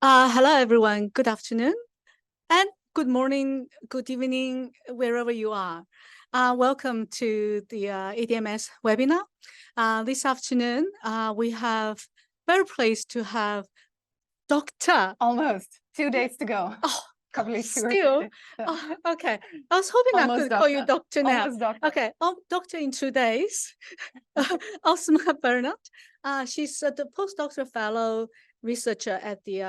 Hello, everyone. Good afternoon and good morning, good evening, wherever you are. Welcome to the ADM+S webinar. This afternoon, we have very pleased to have Dr. Almost 2 days to go. Oh, Probably still? Oh, okay. I was hoping I could call you doctor now. Almost doctor. Okay, doctor in 2 days. Ausma Bernot. She's the Postdoctoral Fellow researcher at the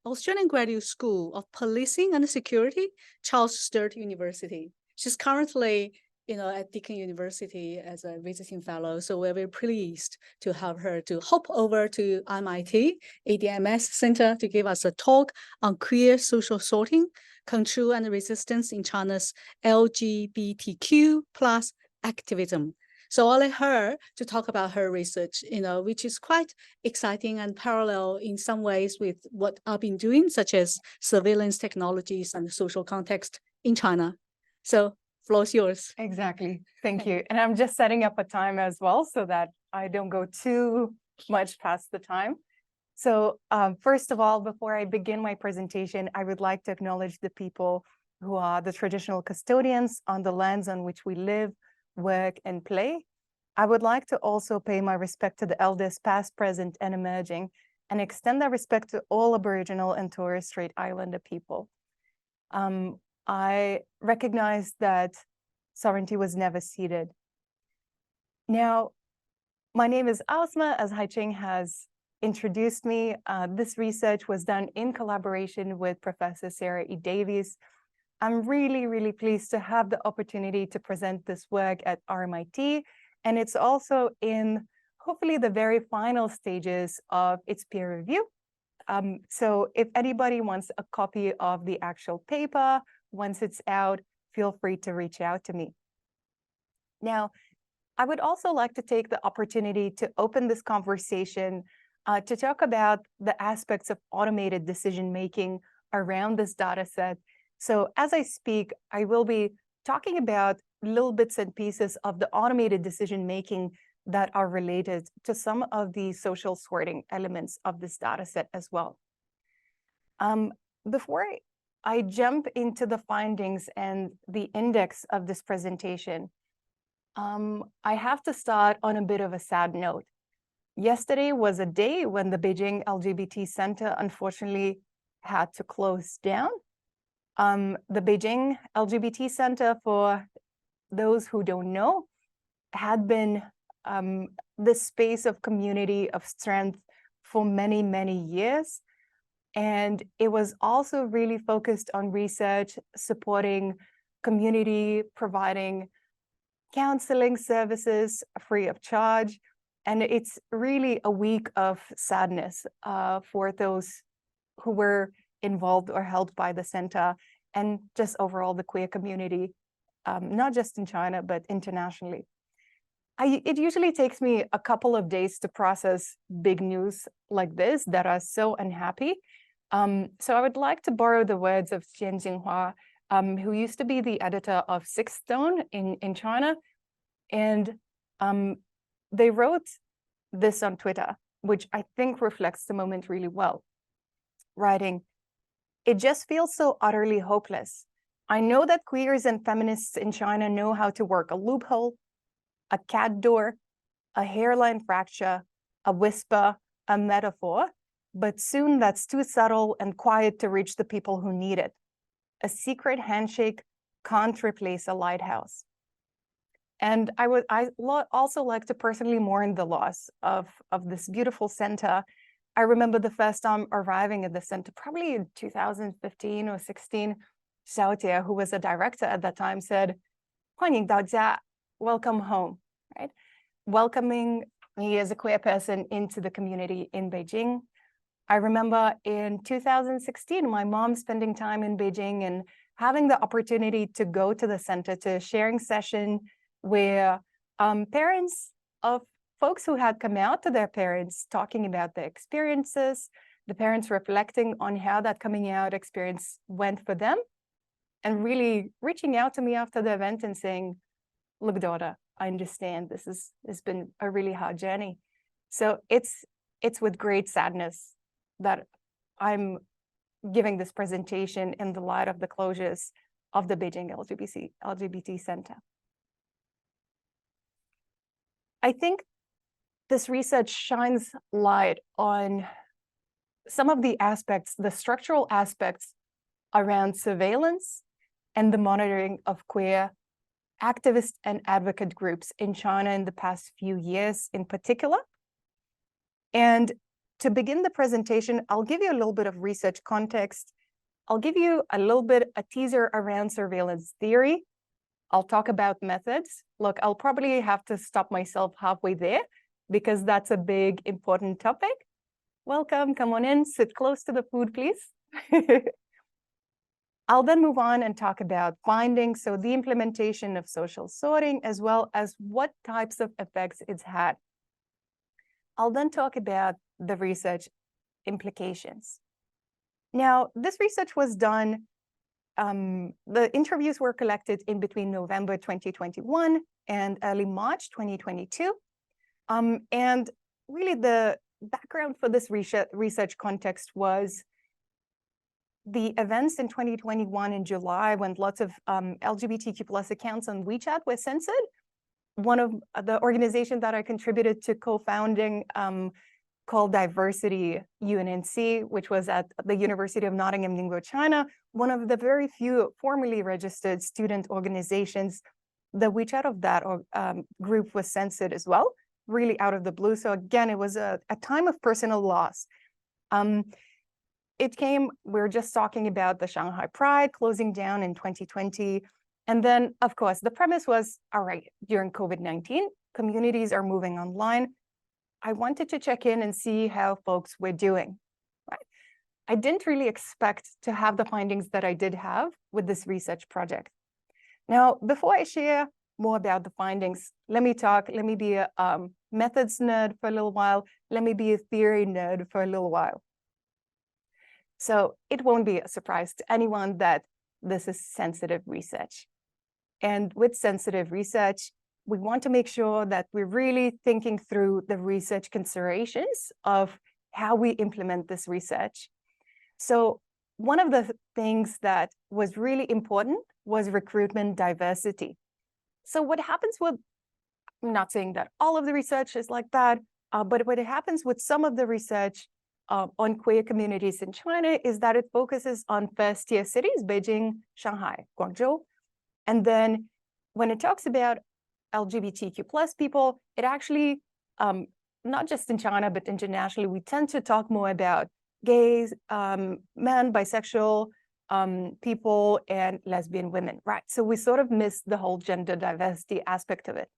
Australian Graduate School of Policing and Security, Charles Sturt University. She's currently at Deakin University as a visiting fellow. So we're very pleased to have her to hop over to RMIT ADM+S Centre to give us a talk on queer social sorting, control and resistance in China's LGBTQ plus activism. So I'll let her to talk about her research, which is quite exciting and parallel in some ways with what I've been doing, such as surveillance technologies and social context in China. So floor is yours. Exactly. Thank you. And I'm just setting up a time as well so that I don't go too much past the time. So first of all, before I begin my presentation, I would like to acknowledge the people who are the traditional custodians on the lands on which we live, work, and play. I would like to also pay my respect to the elders past, present, and emerging, and extend that respect to all Aboriginal and Torres Strait Islander people. I recognize that sovereignty was never ceded. Now, my name is Ausma, as Haiching has introduced me. This research was done in collaboration with Professor Sarah E. Davies. I'm really, really pleased to have the opportunity to present this work at RMIT, and it's also in hopefully the very final stages of its peer review. So if anybody wants a copy of the actual paper, once it's out, feel free to reach out to me. Now, I would also like to take the opportunity to open this conversation to talk about the aspects of automated decision-making around this data set. So as I speak, I will be talking about little bits and pieces of the automated decision-making that are related to some of the social sorting elements of this data set as well. Before I jump into the findings and the index of this presentation, I have to start on a bit of a sad note. Yesterday was a day when the Beijing LGBT Centre unfortunately had to close down. The Beijing LGBT Centre, for those who don't know, had been this space of community, of strength for many, many years. And it was also really focused on research, supporting community, providing counseling services free of charge. And it's really a week of sadness for those who were involved or helped by the center, and just overall the queer community, not just in China, but internationally. It usually takes me a couple of days to process big news like this that are so unhappy. So I would like to borrow the words of Xian Jinghua, who used to be the editor of Sixth Stone in China. And they wrote this on Twitter, which I think reflects the moment really well. Writing, "It just feels so utterly hopeless. I know that queers and feminists in China know how to work a loophole, a cat door, a hairline fracture, a whisper, a metaphor, but soon that's too subtle and quiet to reach the people who need it. A secret handshake can't replace a lighthouse." And I also like to personally mourn the loss of this beautiful center. I remember the first time arriving at the center, probably in 2015 or 16, Xiao Jie, who was a director at that time, said, "欢迎大家, welcome home," right? Welcoming me as a queer person into the community in Beijing. I remember in 2016, my mom spending time in Beijing and having the opportunity to go to the center to a sharing session where parents of folks who had come out to their parents talking about their experiences, the parents reflecting on how that coming out experience went for them, and really reaching out to me after the event and saying, "Look, daughter, I understand this has been a really hard journey." So it's with great sadness that I'm giving this presentation in the light of the closures of the Beijing LGBT Center. I think this research shines light on some of the aspects, the structural aspects around surveillance and the monitoring of queer activist and advocate groups in China in the past few years in particular. And to begin the presentation, I'll give you a little bit of research context. I'll give you a little bit a teaser around surveillance theory. I'll talk about methods. Look, I'll probably have to stop myself halfway there because that's a big, important topic. Welcome, come on in, sit close to the food, please. I'll then move on and talk about findings, so the implementation of social sorting, as well as what types of effects it's had. I'll then talk about the research implications. Now, this research was done, the interviews were collected in between November 2021 and early March 2022. And really the background for this research context was the events in 2021 in July when lots of LGBTQ+ accounts on WeChat were censored. One of the organizations that I contributed to co-founding called Diversity UNNC, which was at the University of Nottingham, Ningbo, China, one of the very few formally registered student organizations. The WeChat of that group was censored as well, really out of the blue. So again, it was a time of personal loss. We're just talking about the Shanghai Pride closing down in 2020. And then, of course, the premise was, all right, during COVID-19, communities are moving online. I wanted to check in and see how folks were doing. Right? I didn't really expect to have the findings that I did have with this research project. Now, before I share more about the findings, let me be a methods nerd for a little while. Let me be a theory nerd for a little while. So it won't be a surprise to anyone that this is sensitive research. And with sensitive research, we want to make sure that we're really thinking through the research considerations of how we implement this research. So one of the things that was really important was recruitment diversity. So what happens with, I'm not saying that all of the research is like that, but what happens with some of the research on queer communities in China is that it focuses on first-tier cities, Beijing, Shanghai, Guangzhou. And then when it talks about LGBTQ+ people, it actually, not just in China, but internationally, we tend to talk more about gays, men, bisexual people, and lesbian women, right? So we sort of miss the whole gender diversity aspect of it.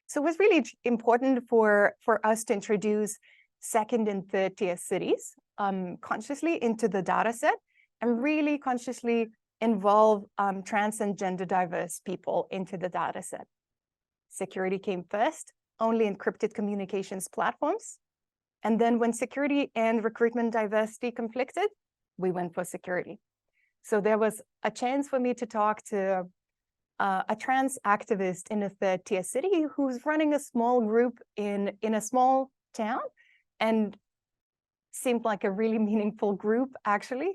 So it was really important for us to introduce second and third tier cities consciously into the data set and really consciously involve trans and gender diverse people into the data set. Security came first, only encrypted communications platforms. And then when security and recruitment diversity conflicted, we went for security. So there was a chance for me to talk to a trans activist in a third tier city who's running a small group in a small town, and seemed like a really meaningful group, actually.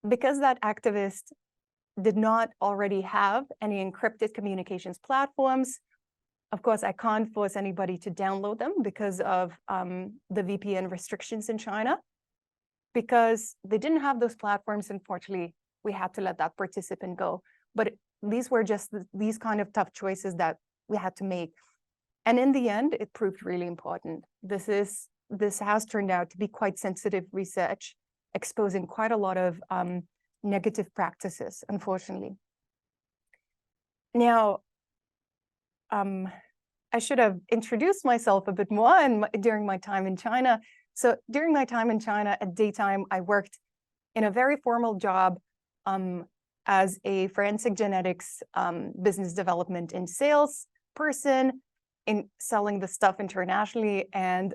Because that activist did not already have any encrypted communications platforms, of course, I can't force anybody to download them because of the VPN restrictions in China. Because they didn't have those platforms, unfortunately, we had to let that participant go. But these were just these kind of tough choices that we had to make. And in the end, it proved really important. This has turned out to be quite sensitive research, exposing quite a lot of negative practices, unfortunately. Now, I should have introduced myself a bit more during my time in China. So during my time in China, at daytime, I worked in a very formal job as a forensic genetics business development and sales person, in selling the stuff internationally and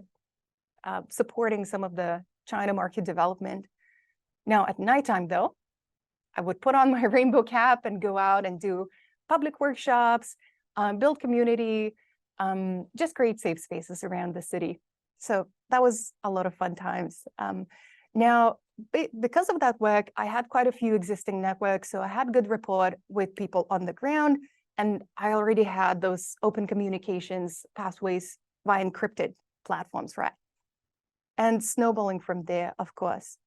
supporting some of the China market development. Now at nighttime though, I would put on my rainbow cap and go out and do public workshops, build community, just create safe spaces around the city. So that was a lot of fun times. Now, because of that work, I had quite a few existing networks. So I had good rapport with people on the ground, and I already had those open communications pathways via encrypted platforms, right? And snowballing from there, of course.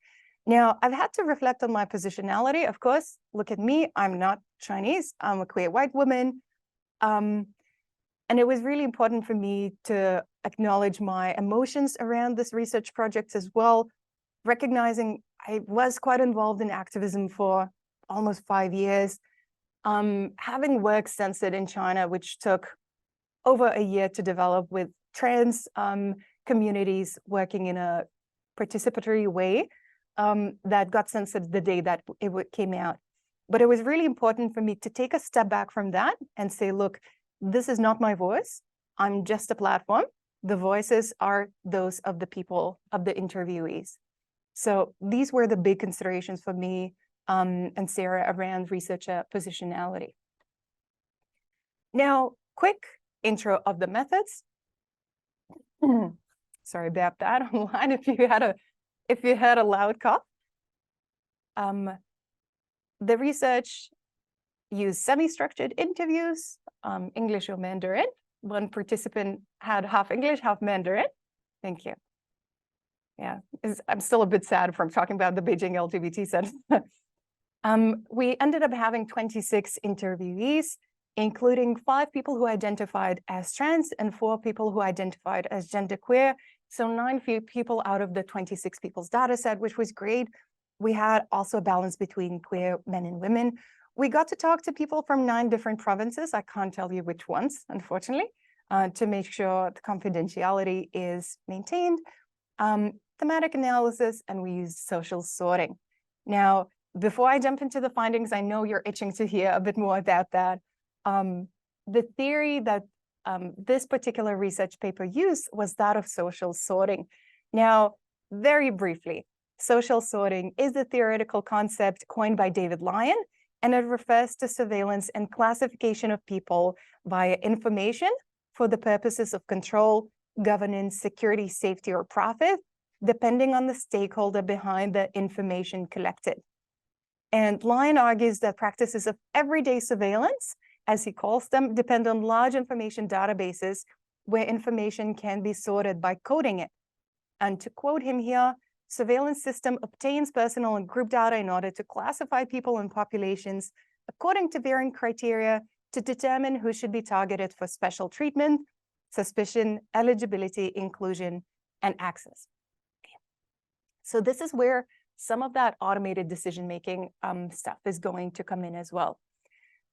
Now, I've had to reflect on my positionality. Of course, look at me, I'm not Chinese, I'm a queer white woman. And it was really important for me to acknowledge my emotions around this research project as well, recognizing I was quite involved in activism for almost 5 years, having work censored in China, which took over a year to develop with trans communities working in a participatory way, that got censored the day that it came out. But it was really important for me to take a step back from that and say, look, this is not my voice. I'm just a platform. The voices are those of the people, of the interviewees. So these were the big considerations for me and Sarah around researcher positionality. Now, quick intro of the methods. Sorry about that online if you had a loud cough. The research used semi-structured interviews, English or Mandarin. One participant had half English, half Mandarin. Thank you. Yeah, I'm still a bit sad from talking about the Beijing LGBT Center. We ended up having 26 interviewees, including 5 people who identified as trans and 4 people who identified as genderqueer. So 9 people out of the 26 people's data set, which was great. We had also a balance between queer men and women. We got to talk to people from 9 different provinces. I can't tell you which ones, unfortunately, to make sure the confidentiality is maintained. Thematic analysis, and we used social sorting. Now, before I jump into the findings, I know you're itching to hear a bit more about that. The theory that this particular research paper used was that of social sorting. Now, very briefly, social sorting is a theoretical concept coined by David Lyon, and it refers to surveillance and classification of people via information for the purposes of control, governance, security, safety, or profit, depending on the stakeholder behind the information collected. And Lyon argues that practices of everyday surveillance, as he calls them, depend on large information databases where information can be sorted by coding it. And to quote him here, surveillance system obtains personal and group data in order to classify people and populations according to varying criteria to determine who should be targeted for special treatment, suspicion, eligibility, inclusion, and access. Okay. So this is where some of that automated decision-making stuff is going to come in as well.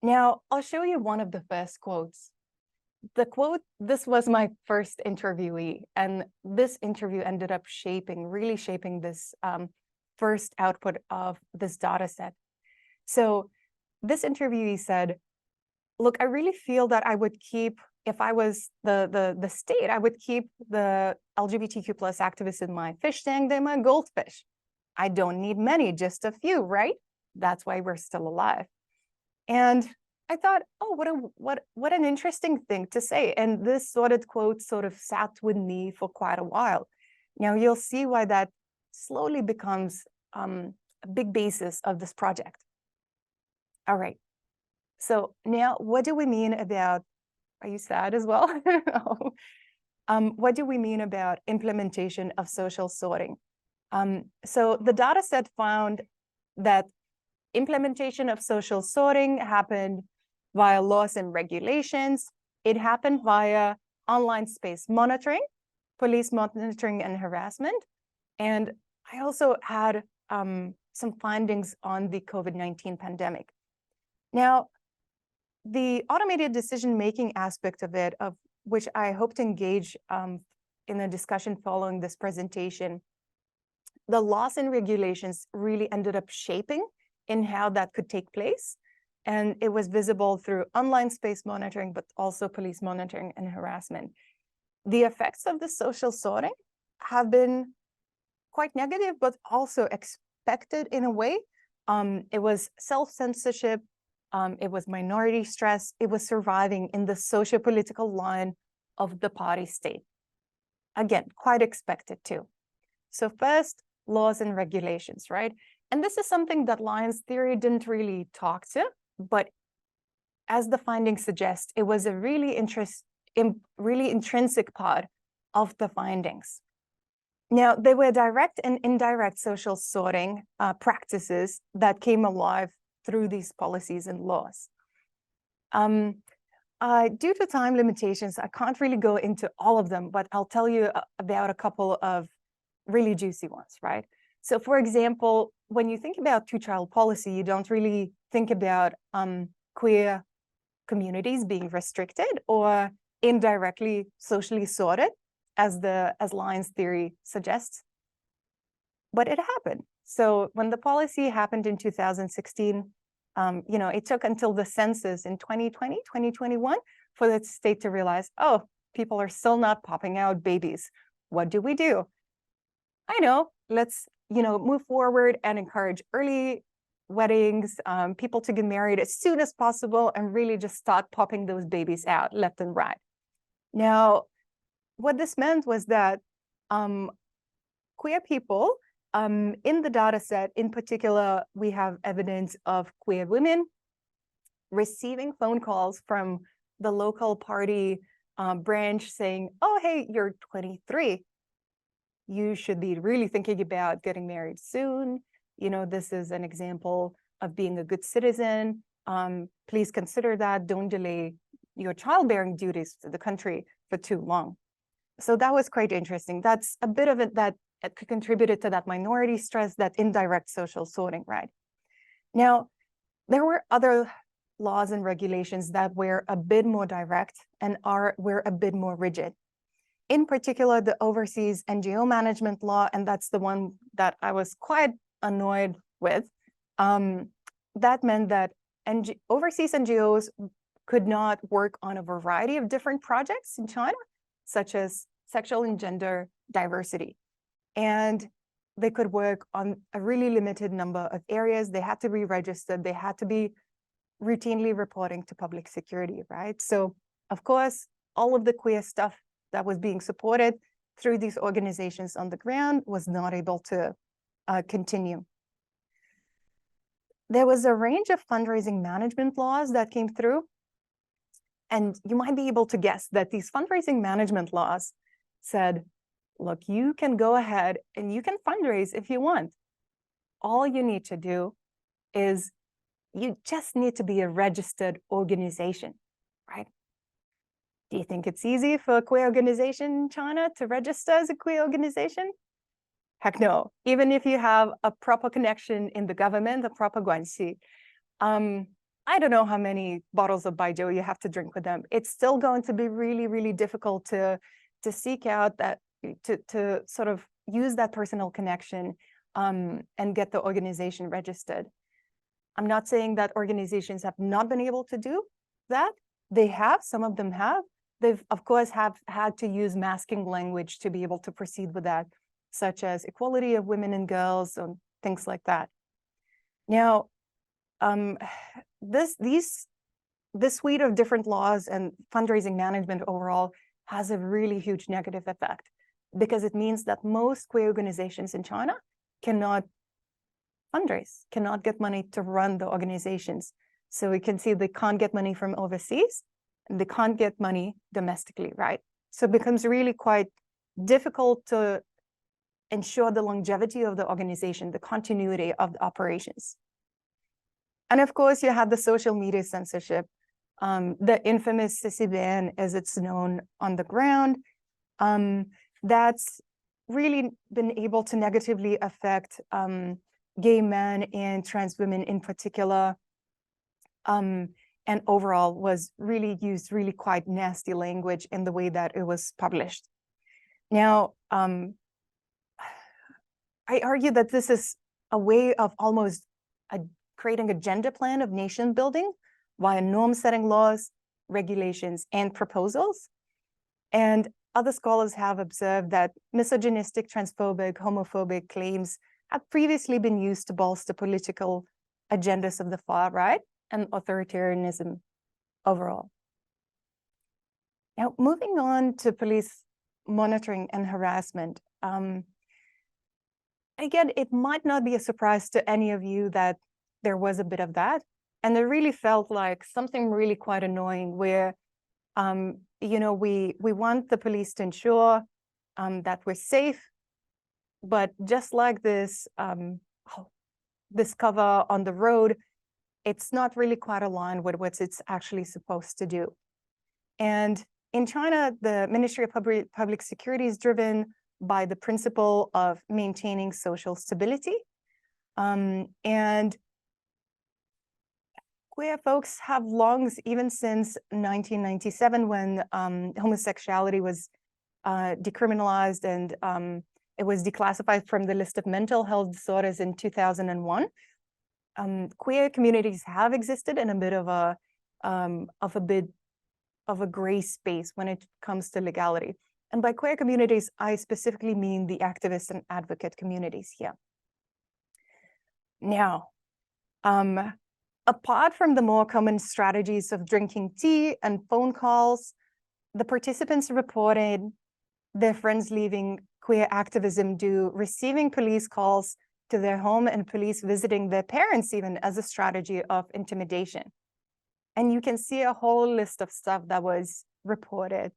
Now, I'll show you one of the first quotes. The quote, this was my first interviewee, and this interview ended up really shaping this first output of this data set. So this interviewee said, look, I really feel that I would keep, if I was the state, I would keep the LGBTQ plus activists in my fish tank. They're my goldfish. I don't need many, just a few, right? That's why we're still alive. And I thought, oh, what an interesting thing to say. And this sorted quote sort of sat with me for quite a while. Now you'll see why that slowly becomes a big basis of this project. All right. So now what do we mean about, are you sad as well? What do we mean about implementation of social sorting? So the data set found that implementation of social sorting happened via laws and regulations. It happened via online space monitoring, police monitoring and harassment. And I also had some findings on the COVID-19 pandemic. Now, the automated decision-making aspect of it, of which I hope to engage in a discussion following this presentation, the laws and regulations really ended up shaping in how that could take place. And it was visible through online space monitoring, but also police monitoring and harassment. The effects of the social sorting have been quite negative, but also expected in a way. It was self-censorship, it was minority stress, it was surviving in the socio-political line of the party state. Again, quite expected too. So first, laws and regulations, right? And this is something that Lyons theory didn't really talk to, but as the findings suggest, it was a really intrinsic part of the findings. Now, there were direct and indirect social sorting practices that came alive through these policies and laws. Due to time limitations, I can't really go into all of them, but I'll tell you about a couple of really juicy ones, right? So for example, when you think about two-child policy, you don't really think about queer communities being restricted or indirectly socially sorted, as Lyons theory suggests. But it happened. So when the policy happened in 2016, it took until the census in 2020, 2021 for the state to realize, oh, people are still not popping out babies. What do we do? I know, let's, move forward and encourage early weddings, people to get married as soon as possible and really just start popping those babies out left and right. Now, what this meant was that queer people in the data set, in particular, we have evidence of queer women receiving phone calls from the local party branch saying, oh, hey, you're 23. You should be really thinking about getting married soon. This is an example of being a good citizen. Please consider that. Don't delay your childbearing duties to the country for too long. So that was quite interesting. That's a bit of it that contributed to that minority stress, that indirect social sorting, right? Now, there were other laws and regulations that were a bit more direct and were a bit more rigid. In particular, the Overseas NGO Management Law, and that's the one that I was quite annoyed with. That meant that overseas NGOs could not work on a variety of different projects in China, such as sexual and gender diversity. And they could work on a really limited number of areas. They had to be registered. They had to be routinely reporting to public security, right? So, of course, all of the queer stuff that was being supported through these organizations on the ground was not able to continue. There was a range of fundraising management laws that came through. And you might be able to guess that these fundraising management laws said, look, you can go ahead and you can fundraise if you want. All you need to do is you just need to be a registered organization, right? Do you think it's easy for a queer organization in China to register as a queer organization? Heck no. Even if you have a proper connection in the government, a proper guanxi, I don't know how many bottles of baijiu you have to drink with them. It's still going to be really, really difficult to seek out that, to sort of use that personal connection and get the organization registered. I'm not saying that organizations have not been able to do that. They have, some of them have. They've, of course, have had to use masking language to be able to proceed with that, such as equality of women and girls and things like that. Now, this suite of different laws and fundraising management overall has a really huge negative effect, because it means that most queer organizations in China cannot fundraise, cannot get money to run the organizations. So we can see they can't get money from overseas, and they can't get money domestically, right? So it becomes really quite difficult to ensure the longevity of the organization, the continuity of the operations. And of course, you have the social media censorship, the infamous sissy ban, as it's known on the ground. That's really been able to negatively affect gay men and trans women in particular, and overall was really used really quite nasty language in the way that it was published. Now, I argue that this is a way of almost creating a gender plan of nation building via norm-setting laws, regulations, and proposals. And other scholars have observed that misogynistic, transphobic, homophobic claims have previously been used to bolster political agendas of the far right and authoritarianism overall. Now, moving on to police monitoring and harassment. again, it might not be a surprise to any of you that there was a bit of that. And it really felt like something really quite annoying where, you know, we want the police to ensure that we're safe, but just like this, this cover on the road, it's not really quite aligned with what it's actually supposed to do. And in China, the Ministry of Public Security is driven by the principle of maintaining social stability. And queer folks have long, even since 1997, when homosexuality was decriminalized and it was declassified from the list of mental health disorders in 2001. Queer communities have existed in a bit of a gray space when it comes to legality. And by queer communities, I specifically mean the activist and advocate communities here. Now, apart from the more common strategies of drinking tea and phone calls, the participants reported their friends leaving queer activism due receiving police calls to their home and police visiting their parents even as a strategy of intimidation. And you can see a whole list of stuff that was reported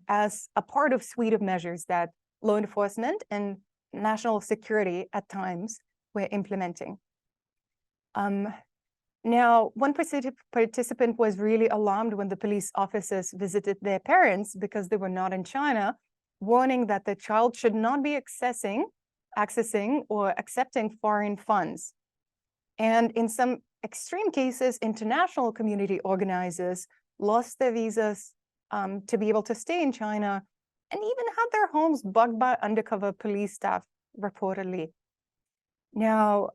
as a part of suite of measures that law enforcement and national security at times were implementing. Now, one participant was really alarmed when the police officers visited their parents because they were not in China, warning that the child should not be accessing or accepting foreign funds. And in some extreme cases, international community organizers lost their visas to be able to stay in China and even had their homes bugged by undercover police staff, reportedly. Now,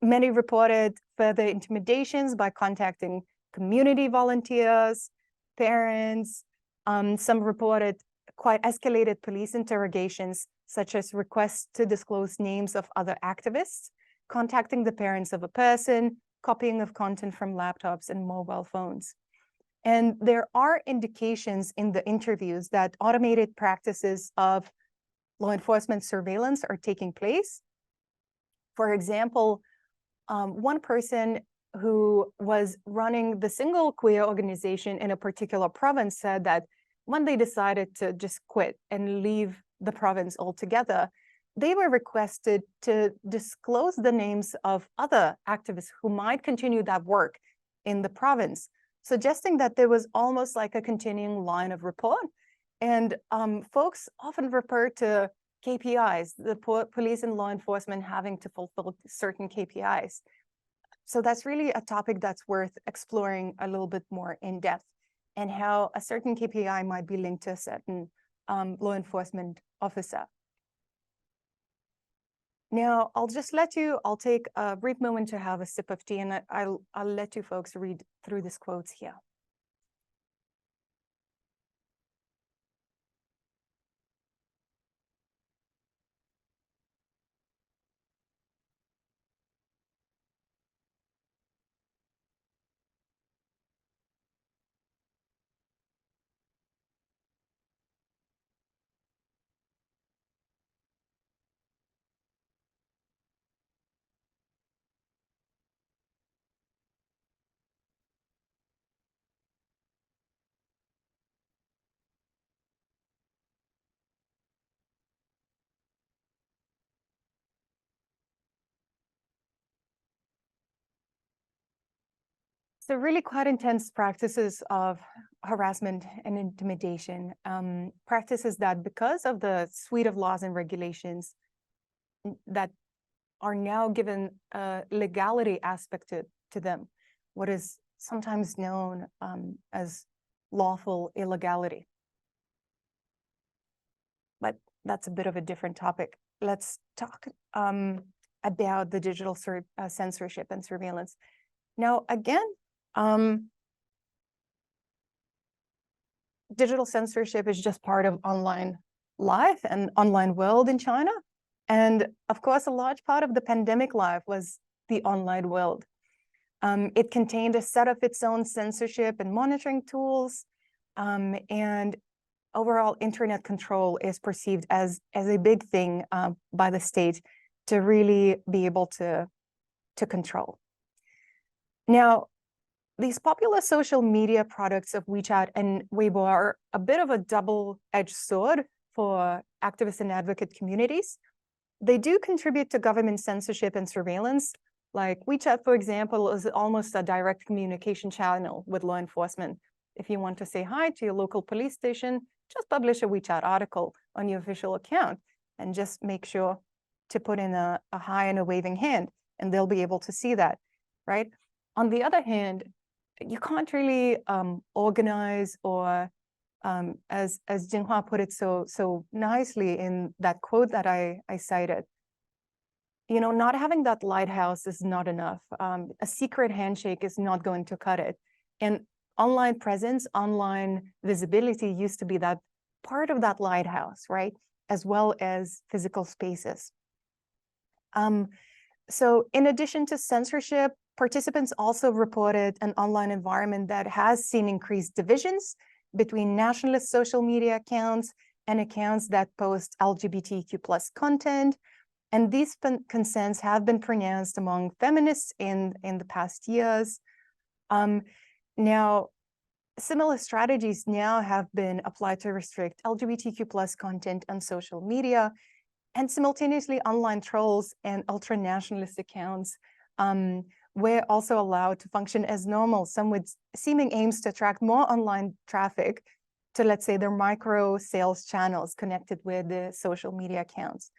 many reported further intimidations by contacting community volunteers, parents. Some reported quite escalated police interrogations, such as requests to disclose names of other activists, contacting the parents of a person, copying of content from laptops and mobile phones. And there are indications in the interviews that automated practices of law enforcement surveillance are taking place. For example, one person who was running the single queer organization in a particular province said that when they decided to just quit and leave the province altogether, they were requested to disclose the names of other activists who might continue that work in the province, suggesting that there was almost like a continuing line of report. And folks often refer to KPIs, the police and law enforcement having to fulfill certain KPIs. So that's really a topic that's worth exploring a little bit more in depth, and how a certain KPI might be linked to a certain law enforcement officer. Now, I'll take a brief moment to have a sip of tea, and I'll let you folks read through these quotes here. So really quite intense practices of harassment and intimidation, practices that because of the suite of laws and regulations that are now given a legality aspect to them, what is sometimes known as lawful illegality. But that's a bit of a different topic. Let's talk about the digital censorship and surveillance. Now, again, digital censorship is just part of online life and online world in China. And of course, a large part of the pandemic life was the online world. It contained a set of its own censorship and monitoring tools. And overall internet control is perceived as a big thing by the state to really be able to control. Now, these popular social media products of WeChat and Weibo are a bit of a double-edged sword for activist and advocate communities. They do contribute to government censorship and surveillance. Like WeChat, for example, is almost a direct communication channel with law enforcement. If you want to say hi to your local police station, just publish a WeChat article on your official account and just make sure to put in a hi and a waving hand, and they'll be able to see that, right? On the other hand, you can't really organize or, as Jinhua put it so nicely in that quote that I cited, not having that lighthouse is not enough. A secret handshake is not going to cut it. And online presence, online visibility used to be that part of that lighthouse, right? As well as physical spaces. So in addition to censorship, participants also reported an online environment that has seen increased divisions between nationalist social media accounts and accounts that post LGBTQ+ content. And these concerns have been pronounced among feminists in the past years. Now, similar strategies now have been applied to restrict LGBTQ+ content on social media, and simultaneously online trolls and ultra-nationalist accounts were also allowed to function as normal, some with seeming aims to attract more online traffic to, let's say, their micro sales channels connected with the social media accounts.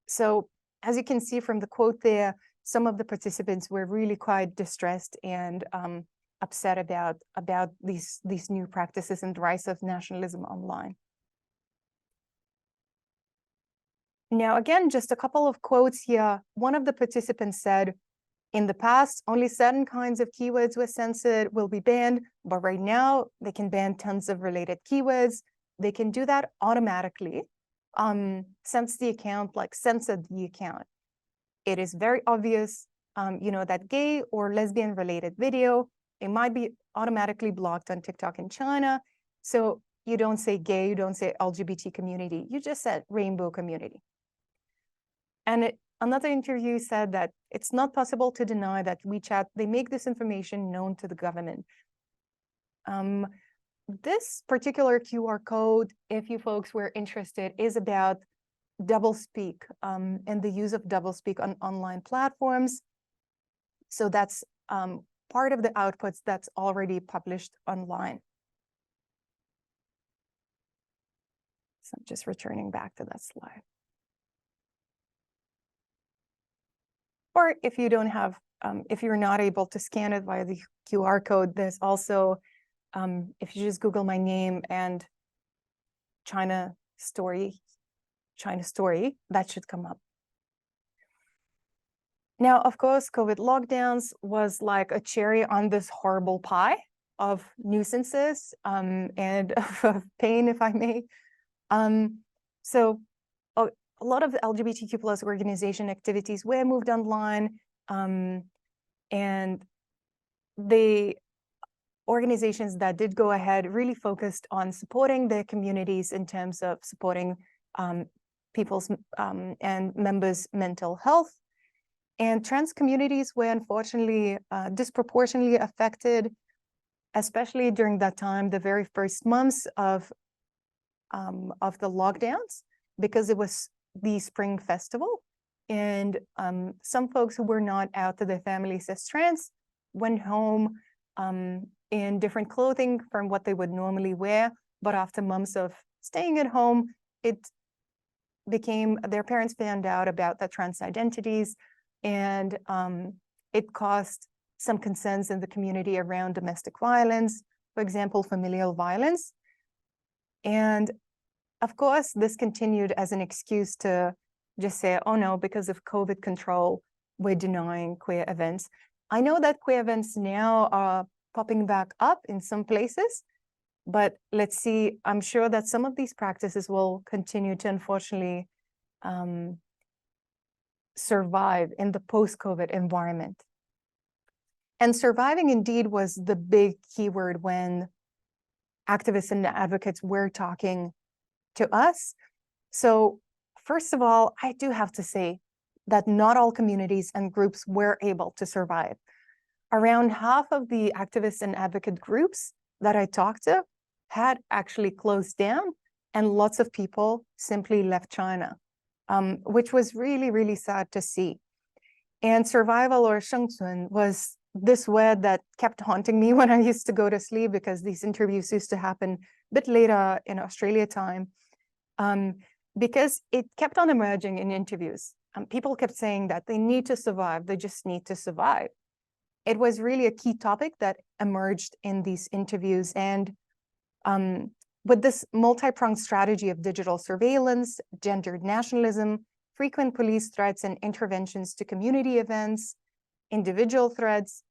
So as you can see from the quote there, some of the participants were really quite distressed and upset about these new practices and the rise of nationalism online. Now, again, just a couple of quotes here. One of the participants said, in the past, only certain kinds of keywords were censored, will be banned, but right now they can ban tons of related keywords. They can do that automatically since the account, censored the account. It is very obvious, that gay or lesbian related video, it might be automatically blocked on TikTok in China. So you don't say gay, you don't say LGBT community, you just said rainbow community. And another interview said that it's not possible to deny that WeChat, they make this information known to the government. This particular QR code, if you folks were interested, is about doublespeak and the use of doublespeak on online platforms. So that's part of the outputs that's already published online. So I'm just returning back to that slide. Or if you don't have, if you're not able to scan it via the QR code, there's also, if you just Google my name and China story, that should come up. Now, of course, COVID lockdowns was like a cherry on this horrible pie of nuisances and of pain, if I may. So a lot of the LGBTQ+ organization activities were moved online, and the organizations that did go ahead really focused on supporting their communities in terms of supporting people's and members' mental health. And trans communities were unfortunately disproportionately affected, especially during that time, the very first months of the lockdowns, because it was the Spring Festival. And some folks who were not out to their families as trans went home in different clothing from what they would normally wear. But after months of staying at home, it became, their parents found out about the trans identities, and it caused some concerns in the community around domestic violence, for example, familial violence. And of course, this continued as an excuse to just say, oh no, because of COVID control, we're denying queer events. I know that queer events now are popping back up in some places, but let's see, I'm sure that some of these practices will continue to unfortunately survive in the post-COVID environment. And surviving indeed was the big keyword when activists and advocates were talking to us. So first of all, I do have to say that not all communities and groups were able to survive. Around half of the activists and advocate groups that I talked to had actually closed down, and lots of people simply left China, which was really, really sad to see. And survival or 生存 was this word that kept haunting me when I used to go to sleep, because these interviews used to happen a bit later in Australia time, because it kept on emerging in interviews. People kept saying that they need to survive, they just need to survive. It was really a key topic that emerged in these interviews. And with this multi-pronged strategy of digital surveillance, gendered nationalism, frequent police threats and interventions to community events, individual threats,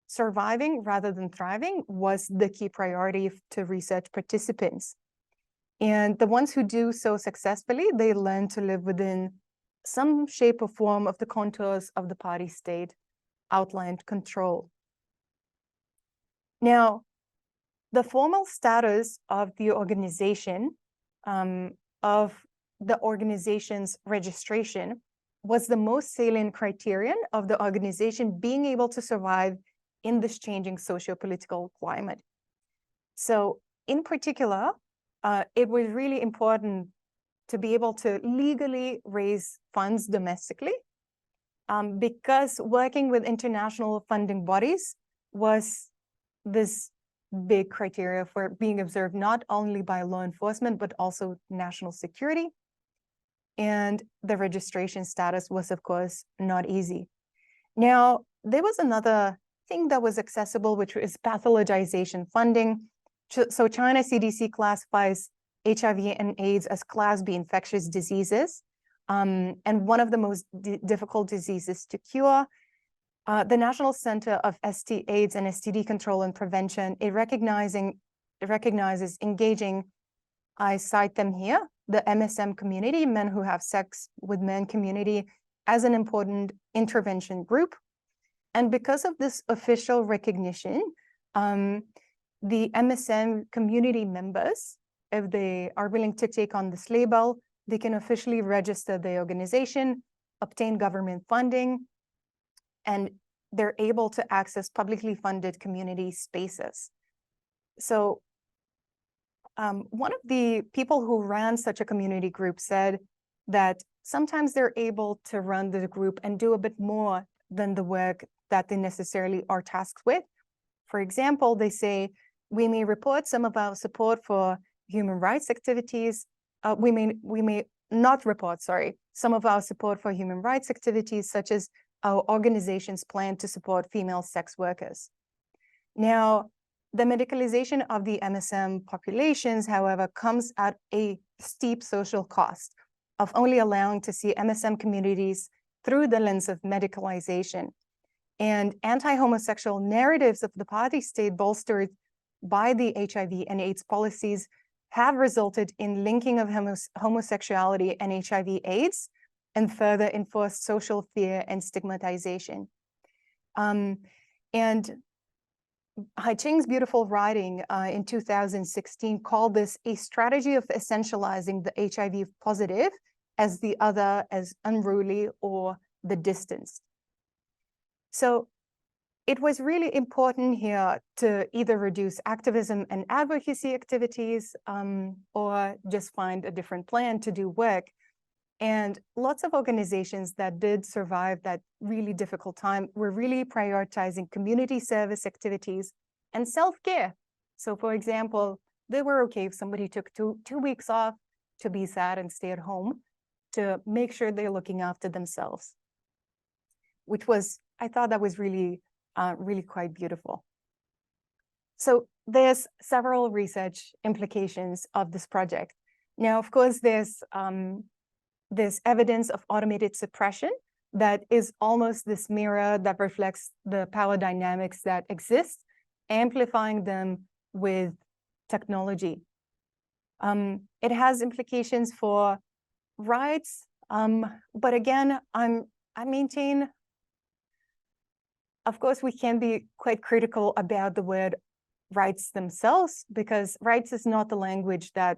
surviving rather than thriving was the key priority to research participants. And the ones who do so successfully, they learn to live within some shape or form of the contours of the party state outlined control. Now, the formal status of the organization, of the organization's registration, was the most salient criterion of the organization being able to survive in this changing socio-political climate. So in particular, it was really important to be able to legally raise funds domestically, because working with international funding bodies was this big criteria for being observed not only by law enforcement, but also national security. And the registration status was, of course, not easy. Now, there was another thing that was accessible, which is pathologization funding. So China CDC classifies HIV and AIDS as Class B infectious diseases, and one of the most difficult diseases to cure. The National Center of ST AIDS and STD Control and Prevention, it recognizes engaging, I cite them here, the MSM community, men who have sex with men community, as an important intervention group. And because of this official recognition, the MSM community members, if they are willing to take on this label, they can officially register the organization, obtain government funding, and they're able to access publicly funded community spaces. So one of the people who ran such a community group said that sometimes they're able to run the group and do a bit more than the work that they necessarily are tasked with. For example, they say, we may report some of our support for human rights activities. We may not report, some of our support for human rights activities, such as our organization's plan to support female sex workers. Now, the medicalization of the MSM populations, however, comes at a steep social cost of only allowing to see MSM communities through the lens of medicalization. And anti-homosexual narratives of the party state bolstered by the HIV and AIDS policies have resulted in linking of homosexuality and HIV/AIDS, and further enforced social fear and stigmatization. And Hai Qing's beautiful writing in 2016 called this a strategy of essentializing the HIV positive as the other, as unruly or the distanced. So it was really important here to either reduce activism and advocacy activities or just find a different plan to do work. And lots of organizations that did survive that really difficult time were really prioritizing community service activities and self-care. So for example, they were okay if somebody took two weeks off to be sad and stay at home to make sure they're looking after themselves, which was, I thought that was really, really quite beautiful. So there's several research implications of this project. Now, of course, there's evidence of automated suppression that is almost this mirror that reflects the power dynamics that exist, amplifying them with technology. It has implications for rights, but again, I maintain, of course, we can be quite critical about the word rights themselves, because rights is not the language that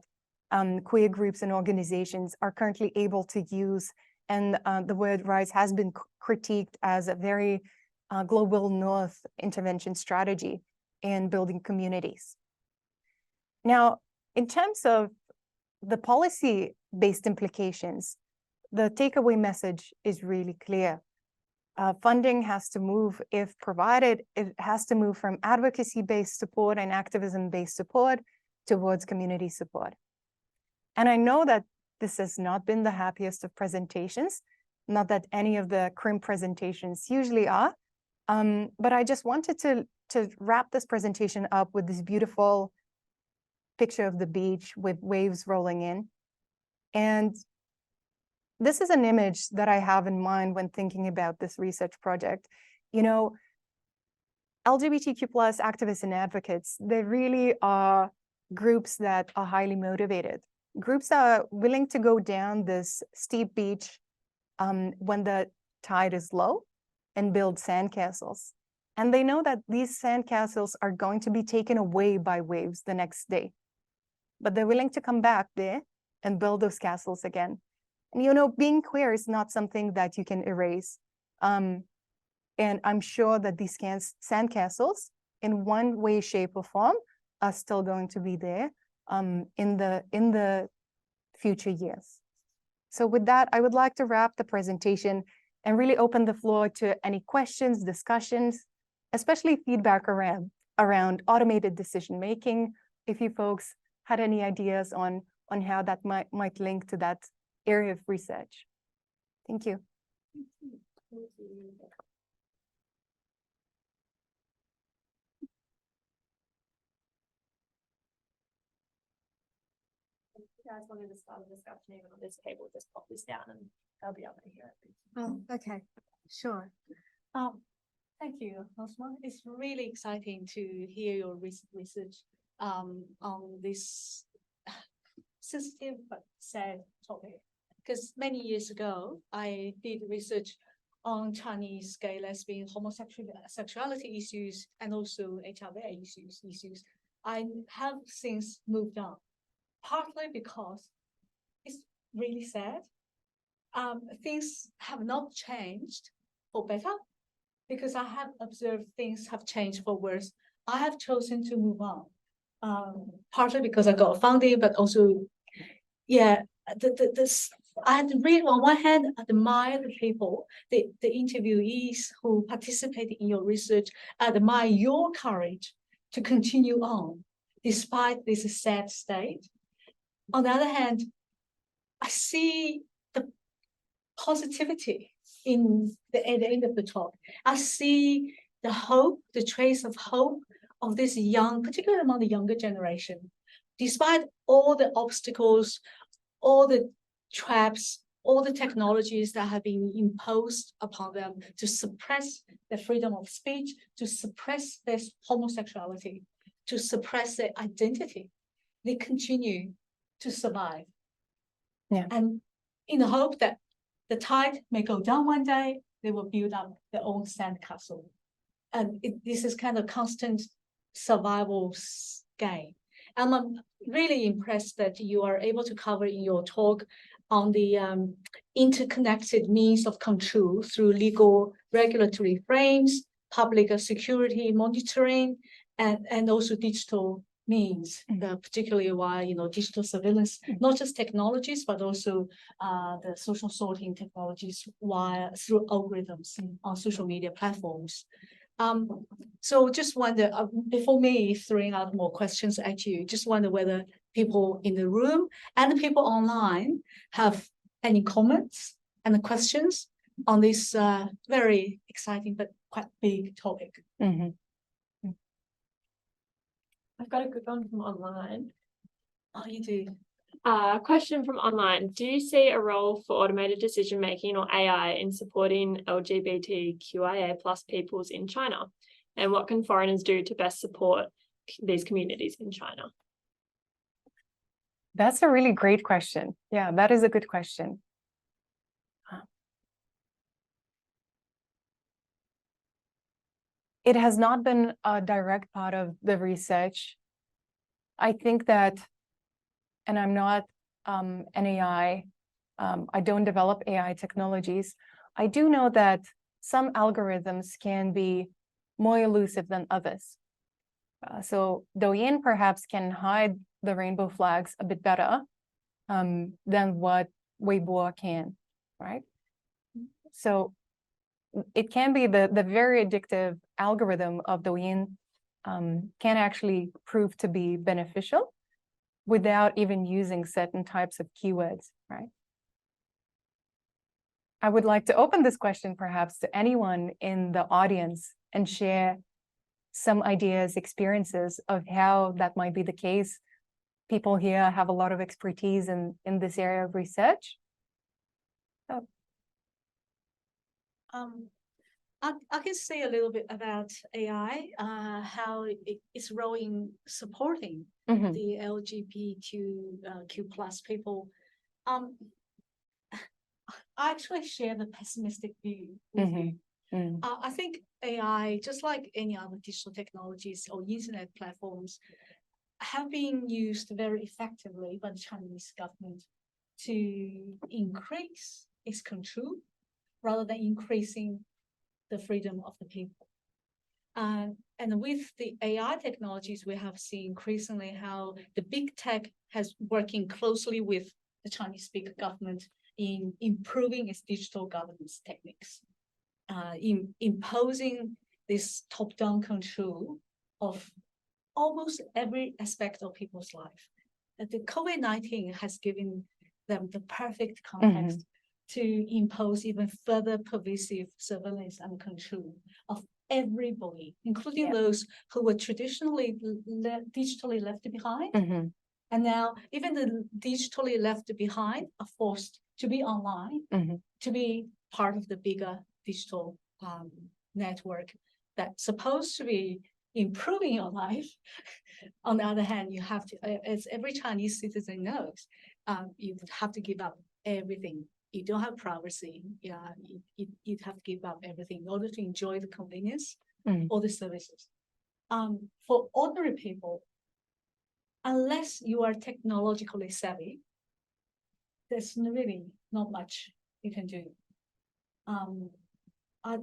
queer groups and organizations are currently able to use. And the word rights has been critiqued as a very global north intervention strategy in building communities. Now, in terms of the policy-based implications, the takeaway message is really clear. Funding has to move, if provided, it has to move from advocacy-based support and activism-based support towards community support. And I know that this has not been the happiest of presentations, not that any of the CRIM presentations usually are, but I just wanted to wrap this presentation up with this beautiful picture of the beach with waves rolling in. And this is an image that I have in mind when thinking about this research project. You know, LGBTQ+ activists and advocates, they really are groups that are highly motivated. Groups are willing to go down this steep beach when the tide is low and build sandcastles. And they know that these sandcastles are going to be taken away by waves the next day. But they're willing to come back there and build those castles again. And you know, being queer is not something that you can erase. And I'm sure that these sandcastles, in one way, shape, or form, are still going to be there in the future years. So with that, I would like to wrap the presentation and really open the floor to any questions, discussions, especially feedback around automated decision-making. If you folks had any ideas on how that might link to that area of research. Thank you. If you guys wanted to start a discussion even on this table, just pop this down and they'll be able to hear it. Oh, okay, sure. Thank you, Ausma. It's really exciting to hear your recent research on this sensitive but sad topic. Because many years ago, I did research on Chinese gay, lesbian, homosexuality issues and also HIV issues. I have since moved on, partly because it's really sad. Things have not changed for better, because I have observed things have changed for worse. I have chosen to move on, partly because I got funding, but also, yeah, I had really, on one hand, admire the people, the interviewees who participated in your research, admire your courage to continue on despite this sad state. On the other hand, I see the positivity at the end of the talk. I see the hope, the trace of hope of this young, particularly among the younger generation. Despite all the obstacles, all the traps, all the technologies that have been imposed upon them to suppress their freedom of speech, to suppress their homosexuality, to suppress their identity, they continue to survive. Yeah. And in the hope that the tide may go down one day, they will build up their own sandcastle. And this is kind of constant survival game. And I'm really impressed that you are able to cover in your talk on the interconnected means of control through legal regulatory frames, public security monitoring, and also digital means, particularly why, digital surveillance, not just technologies, but also the social sorting technologies through algorithms on social media platforms. So just wonder, before me throwing out more questions at you, just wonder whether people in the room and the people online have any comments and questions on this very exciting but quite big topic. Mm-hmm. I've got a good one from online. Oh, you do? Question from online. Do you see a role for automated decision-making or AI in supporting LGBTQIA+ peoples in China? And what can foreigners do to best support these communities in China? That's a really great question. Yeah, that is a good question. It has not been a direct part of the research. I think that, and I'm not an AI, I don't develop AI technologies. I do know that some algorithms can be more elusive than others. So Douyin perhaps can hide the rainbow flags a bit better than what Weibo can, right? So it can be the very addictive algorithm of Douyin can actually prove to be beneficial without even using certain types of keywords, right? I would like to open this question perhaps to anyone in the audience and share some ideas, experiences of how that might be the case. People here have a lot of expertise in this area of research. So. I can say a little bit about AI, how its role in supporting the LGBTQ plus people. I actually share the pessimistic view with you. I think AI, just like any other digital technologies or internet platforms, have been used very effectively by the Chinese government to increase its control rather than increasing the freedom of the people. And with the AI technologies, we have seen increasingly how the big tech has working closely with the Chinese big government in improving its digital governance techniques, in imposing this top-down control of almost every aspect of people's life. The COVID-19 has given them the perfect context to impose even further pervasive surveillance and control of everybody, including those who were traditionally digitally left behind. And now even the digitally left behind are forced to be online, to be part of the bigger digital network that's supposed to be improving your life. On the other hand, you have to, as every Chinese citizen knows, you have to give up everything. You don't have privacy. You'd have to give up everything in order to enjoy the convenience or the services. For ordinary people, unless you are technologically savvy, there's really not much you can do. I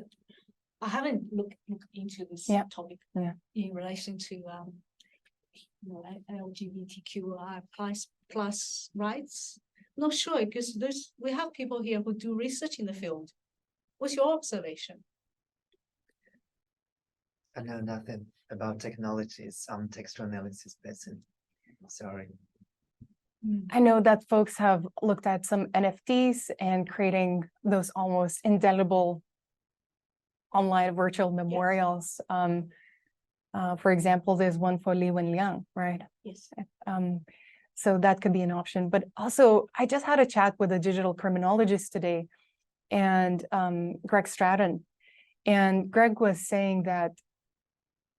haven't looked into this topic in relation to LGBTQI plus rights. Not sure, because we have people here who do research in the field. What's your observation? I know nothing about technologies. I'm textual analysis person. Sorry. I know that folks have looked at some NFTs and creating those almost indelible online virtual memorials. For example, there's one for Li Wenliang, right? Yes. So that could be an option. But also, I just had a chat with a digital criminologist today, and Greg Stratton. And Greg was saying that,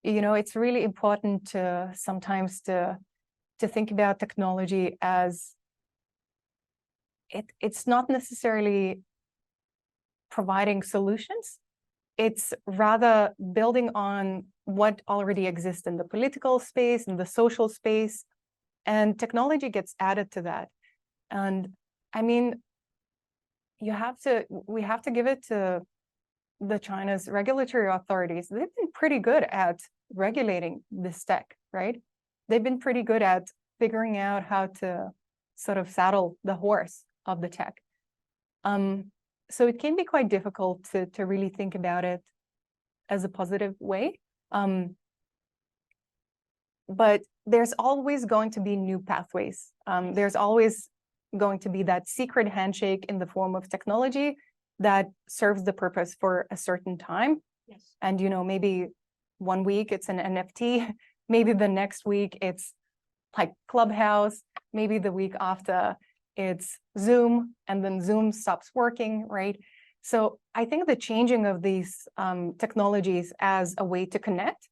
it's really important to sometimes to think about technology as it's not necessarily providing solutions. It's rather building on what already exists in the political space, in the social space, and technology gets added to that. And I mean, we have to give it to the China's regulatory authorities. They've been pretty good at regulating this tech, right? They've been pretty good at figuring out how to sort of saddle the horse of the tech. So it can be quite difficult to really think about it as a positive way. But there's always going to be new pathways. There's always going to be that secret handshake in the form of technology that serves the purpose for a certain time. Yes. And, maybe one week it's an NFT, maybe the next week it's like Clubhouse, maybe the week after it's Zoom, and then Zoom stops working, right? So I think the changing of these technologies as a way to connect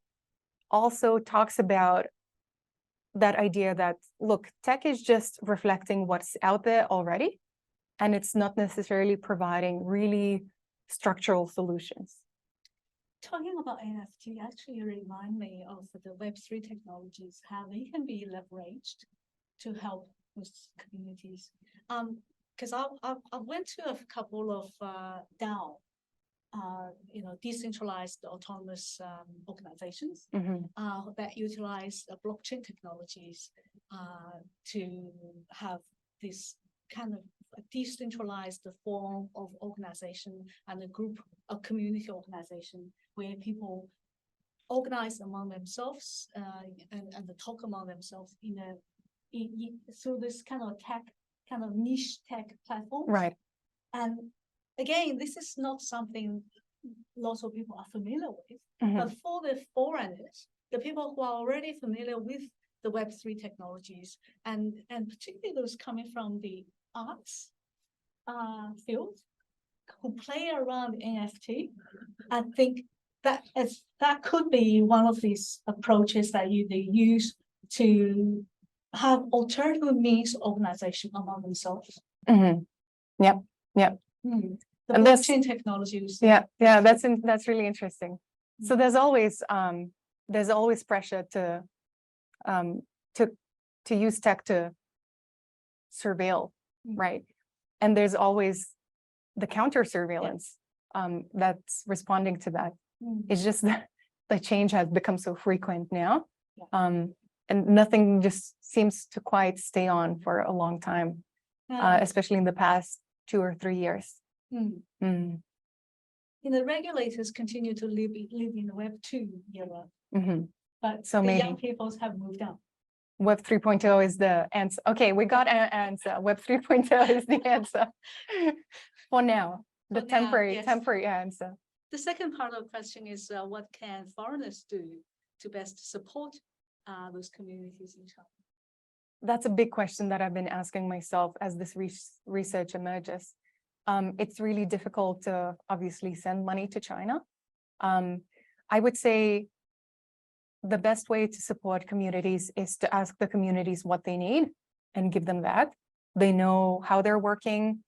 also talks about that idea that, look, tech is just reflecting what's out there already, and it's not necessarily providing really structural solutions. Talking about NFT actually remind me of the Web3 technologies, how they can be leveraged to help with communities. Because I went to a couple of DAO, decentralized autonomous organizations that utilize blockchain technologies to have this kind of a decentralized form of organization and a group, a community organization where people organize among themselves and talk among themselves through this kind of niche tech platform. Right. And again, this is not something lots of people are familiar with, but for the foreigners, the people who are already familiar with the Web3 technologies, and particularly those coming from the arts field who play around NFT, I think that could be one of these approaches that they use to have alternative means of organization among themselves. Yep. The And blockchain technologies. Yeah, that's really interesting. So there's always pressure to use tech to surveil, right? And there's always the counter surveillance that's responding to that. It's just that the change has become so frequent now, and nothing just seems to quite stay on for a long time, especially in the past 2 or 3 years. The regulators continue to live in the Web 2 era, but So the maybe young people have moved on. Web 3.0 is the answer. Okay, we got an answer. Web 3.0 is the answer for now. The For now, yes. temporary answer. The second part of the question is what can foreigners do to best support those communities in China? That's a big question that I've been asking myself as this research emerges. It's really difficult to obviously send money to China. I would say the best way to support communities is to ask the communities what they need and give them that. They know how they're working,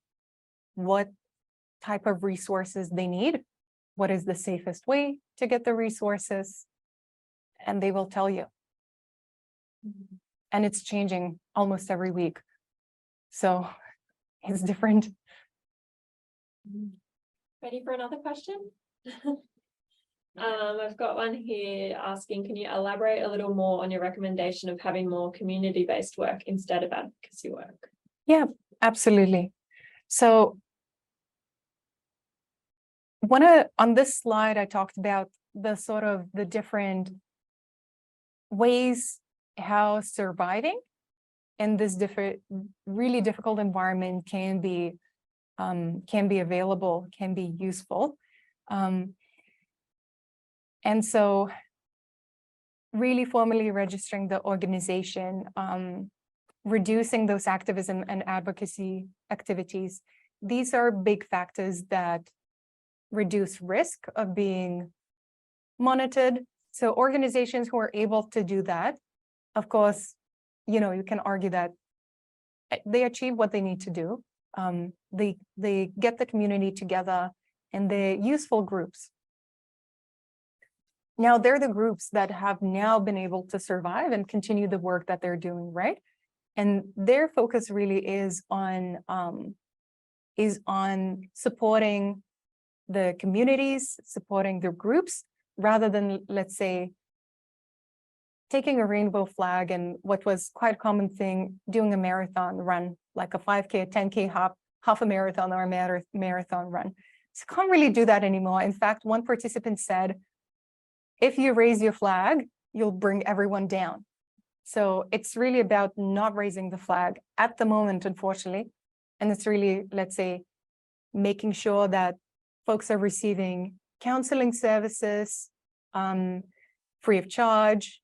what type of resources they need, what is the safest way to get the resources, and they will tell you. And it's changing almost every week. So it's different. Ready for another question? I've got one here asking, can you elaborate a little more on your recommendation of having more community-based work instead of advocacy work? Yeah, absolutely. So on this slide, I talked about the different ways how surviving in this really difficult environment can be available, can be useful. And so really formally registering the organization, reducing those activism and advocacy activities, these are big factors that reduce risk of being monitored. So organizations who are able to do that, of course, you can argue that they achieve what they need to do. They get the community together and they're useful groups. Now they're the groups that have now been able to survive and continue the work that they're doing, right? And their focus really is on supporting the communities, supporting their groups, rather than, let's say, taking a rainbow flag and what was quite a common thing, doing a marathon run, like a 5K, a 10K half a marathon or a marathon run. So can't really do that anymore. In fact, one participant said, if you raise your flag, you'll bring everyone down. So it's really about not raising the flag at the moment, unfortunately. And it's really, let's say, making sure that folks are receiving counseling services free of charge,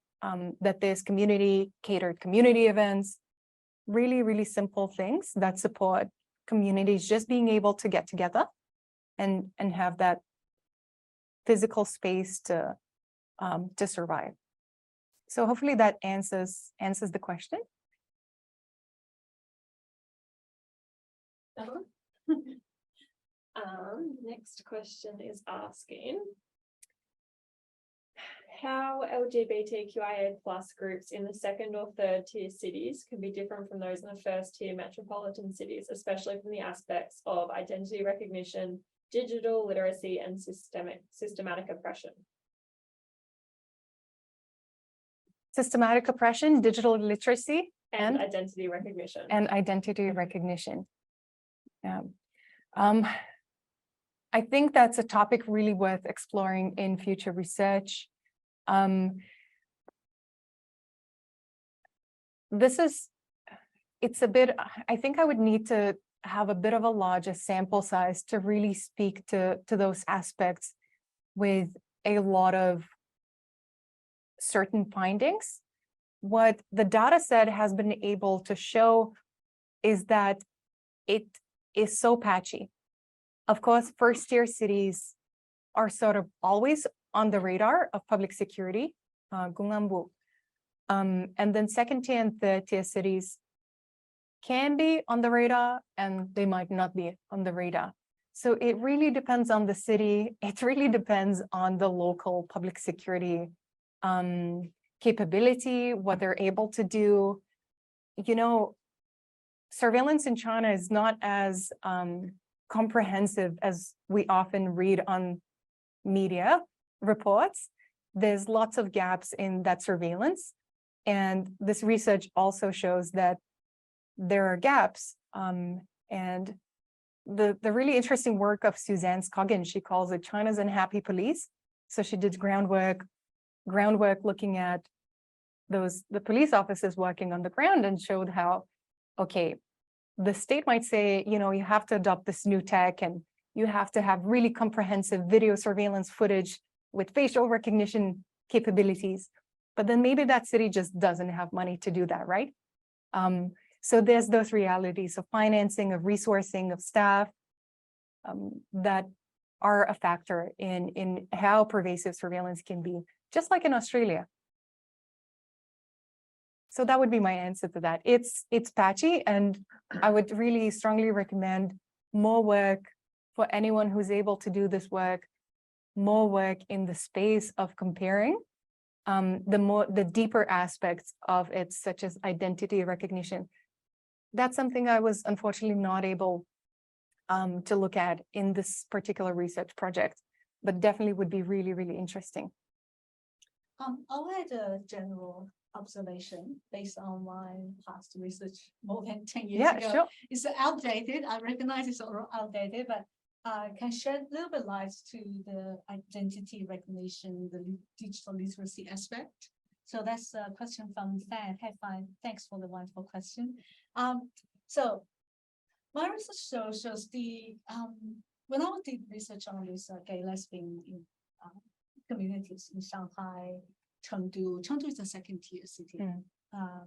that there's catered community events, really, really simple things that support communities just being able to get together and have that physical space to survive. So hopefully that answers the question. Next question is asking, how LGBTQIA+ groups in the second or third tier cities can be different from those in the first tier metropolitan cities, especially from the aspects of identity recognition, digital literacy, and systematic oppression. Systematic oppression, digital literacy, And identity recognition. and identity recognition. Yeah. I think that's a topic really worth exploring in future research. It's a bit, I think I would need to have a bit of a larger sample size to really speak to those aspects with a lot of certain findings. What the data set has been able to show is that it is so patchy. Of course, first tier cities are sort of always on the radar of public security, Gungambu. And then second tier and third tier cities can be on the radar and they might not be on the radar. So it really depends on the city. It really depends on the local public security capability, what they're able to do. You know, surveillance in China is not as comprehensive as we often read on media reports. There's lots of gaps in that surveillance. And this research also shows that there are gaps. And the really interesting work of Suzanne Scoggin, she calls it China's unhappy police. So she did groundwork looking at the police officers working on the ground and showed how, okay, the state might say, you know, you have to adopt this new tech and you have to have really comprehensive video surveillance footage with facial recognition capabilities. But then maybe that city just doesn't have money to do that, right? So there's those realities of financing, of resourcing, of staff that are a factor in how pervasive surveillance can be, just like in Australia. So that would be my answer to that. It's patchy, and I would really strongly recommend more work for anyone who's able to do this work, more work in the space of comparing the deeper aspects of it, such as identity recognition. That's something I was unfortunately not able to look at in this particular research project, but definitely would be really, really interesting. I'll add a general observation based on my past research more than 10 years ago. Sure. It's outdated. I recognize it's outdated, but can shed a little bit light to the identity recognition, the digital literacy aspect. So that's a question from Fan. Hey, Fan, thanks for the wonderful question. So my research shows the when I did research on this gay lesbian in communities in Shanghai, Chengdu. Chengdu is the second tier city.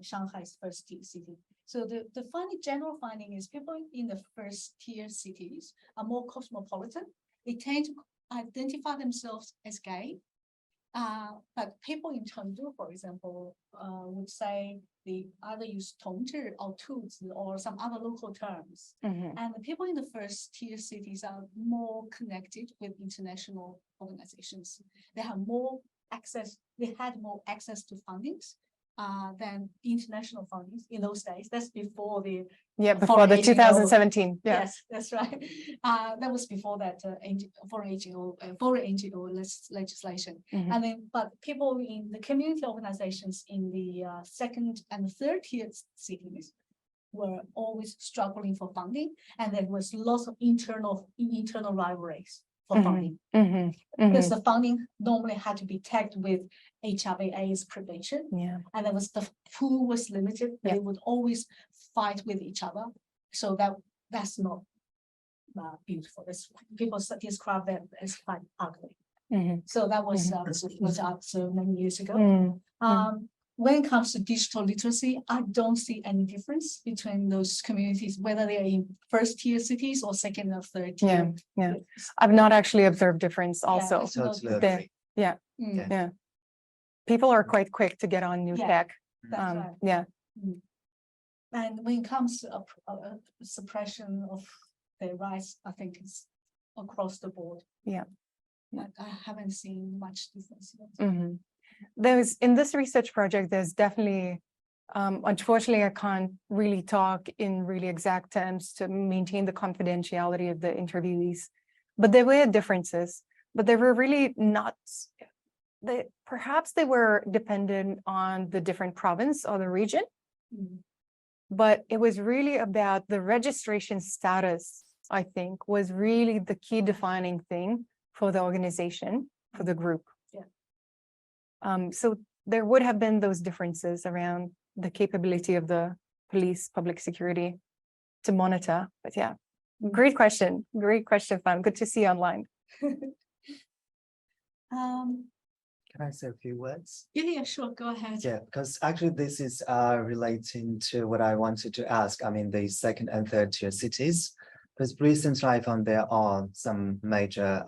Shanghai is first tier city. So the general finding is people in the first tier cities are more cosmopolitan. They tend to identify themselves as gay. But people in Chengdu, for example, would say they either use 同志 or 兔子 or some other local terms. And the people in the first tier cities are more connected with international organizations. They have more access. They had more access to fundings than international fundings in those days. That's before the before the 2017. Yes, that's right. That was before that foreign NGO legislation. And then, but people in the community organizations in the second and third tier cities were always struggling for funding, and there was lots of internal rivalries for funding. Because the funding normally had to be tagged with HIV/AIDS prevention. And there was the pool was limited. They would always fight with each other. So that's not beautiful. People describe that as quite ugly. So that was out so many years ago. When it comes to digital literacy, I don't see any difference between those communities, whether they are in first tier cities or second or third tier. I've not actually observed difference also. People are quite quick to get on new tech. That's right. And when it comes to suppression of their rights, I think it's across the board. I haven't seen much difference. There's in this research project, there's definitely, unfortunately, I can't really talk in really exact terms to maintain the confidentiality of the interviewees, but there were differences, but they were really not, perhaps they were dependent on the different province or the region, but it was really about the registration status, I think, was really the key defining thing for the organization, for the group. So there would have been those differences around the capability of the police, public security to monitor. But yeah, great question, Fan. Good to see you online. Can I say a few words? Yeah, sure, go ahead. Yeah, because actually this is relating to what I wanted to ask. I mean, the second and third tier cities, because recently I found there are some major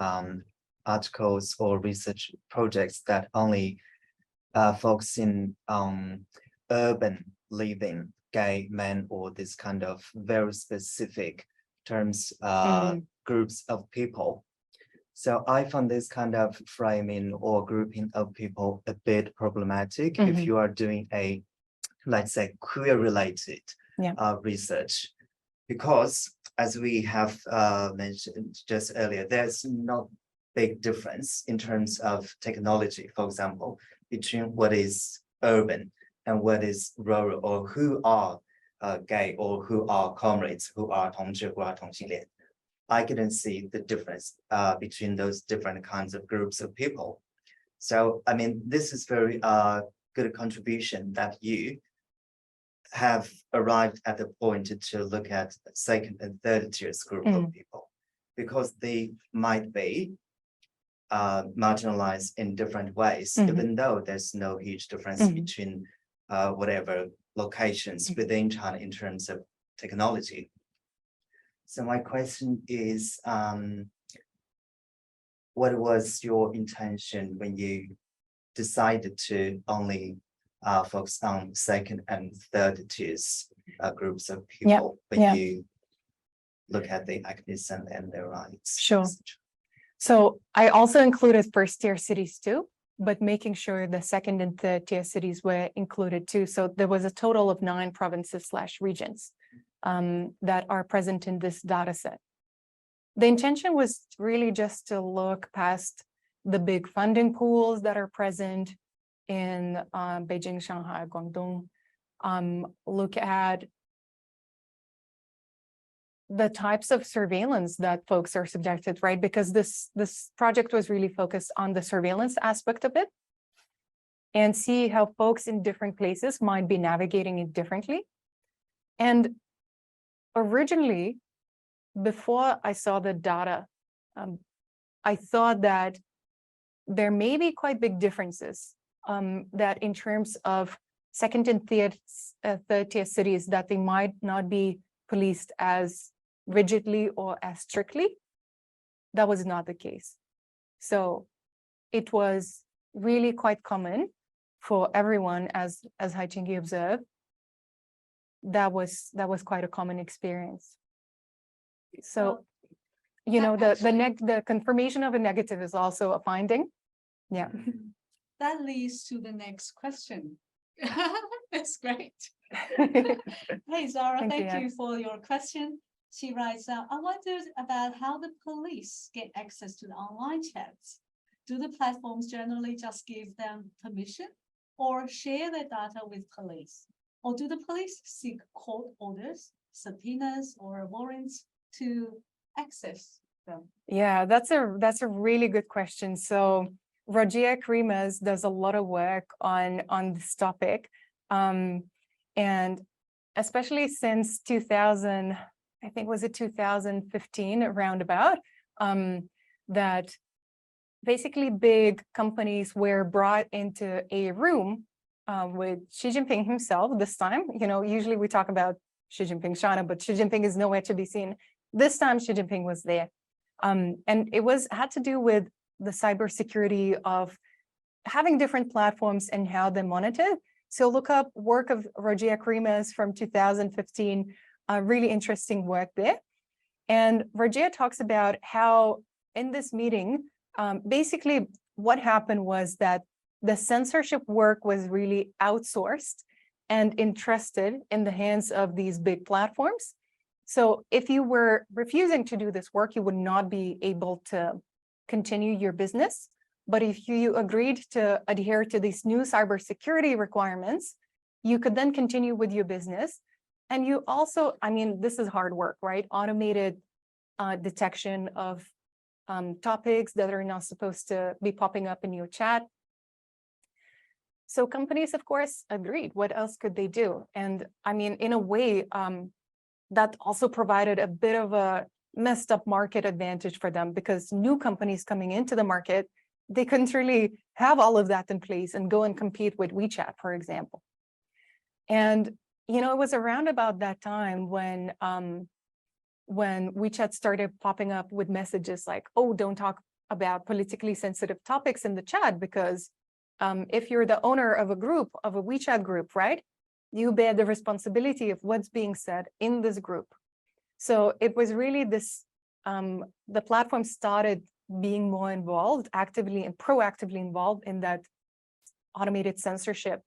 articles or research projects that only focusing on urban living, gay men, or this kind of very specific terms, groups of people. So I found this kind of framing or grouping of people a bit problematic if you are doing a, let's say, queer related research, because as we have mentioned just earlier, there's not big difference in terms of technology, for example, between what is urban and what is rural, or who are gay, or who are comrades, who are 同志, who are 同性恋. I couldn't see the difference between those different kinds of groups of people. So, I mean, this is very good contribution that you have arrived at the point to look at second and third tiers group of people, because they might be marginalized in different ways, even though there's no huge difference between whatever locations within China in terms of technology. So my question is, what was your intention when you decided to only focus on second and third tiers groups of people when you look at the activism and their rights? Sure. So I also included first tier cities too, but making sure the second and third tier cities were included too. So there was a total of 9 provinces/regions that are present in this data set. The intention was really just to look past the big funding pools that are present in Beijing, Shanghai, Guangdong, look at the types of surveillance that folks are subjected, right? Because this project was really focused on the surveillance aspect of it, and see how folks in different places might be navigating it differently. And originally, before I saw the data, I thought that there may be quite big differences, that in terms of second and third tier cities, that they might not be policed as rigidly or as strictly. That was not the case. So it was really quite common for everyone, as Haichingi observed. That was quite a common experience. So, you know, the confirmation of a negative is also a finding. Yeah. That leads to the next question. That's great. Hey, Zara, thank you for your question. She writes, I wondered about how the police get access to the online chats. Do the platforms generally just give them permission or share their data with police? Or do the police seek court orders, subpoenas, or warrants to access them? Yeah, that's a really good question. So Rajia Krimas does a lot of work on this topic. And especially since 2000, I think was it 2015 roundabout, that basically big companies were brought into a room with Xi Jinping himself this time. You know, usually we talk about Xi Jinping China, but Xi Jinping is nowhere to be seen. This time Xi Jinping was there. And it had to do with the cybersecurity of having different platforms and how they're monitored. So look up work of Rajia Krimas from 2015, really interesting work there. And Rajia talks about how in this meeting, basically what happened was that the censorship work was really outsourced and entrusted in the hands of these big platforms. So if you were refusing to do this work, you would not be able to continue your business. But if you agreed to adhere to these new cybersecurity requirements, you could then continue with your business. And you also, I mean, this is hard work, right? Automated detection of topics that are not supposed to be popping up in your chat. So companies, of course, agreed. What else could they do? And I mean, in a way, that also provided a bit of a messed up market advantage for them, because new companies coming into the market, they couldn't really have all of that in place and go and compete with WeChat, for example. And, you know, it was around about that time when WeChat started popping up with messages like, oh, don't talk about politically sensitive topics in the chat, because if you're the owner of a group, of a WeChat group, right, you bear the responsibility of what's being said in this group. So it was really this, the platform started being more involved, actively and proactively involved in that automated censorship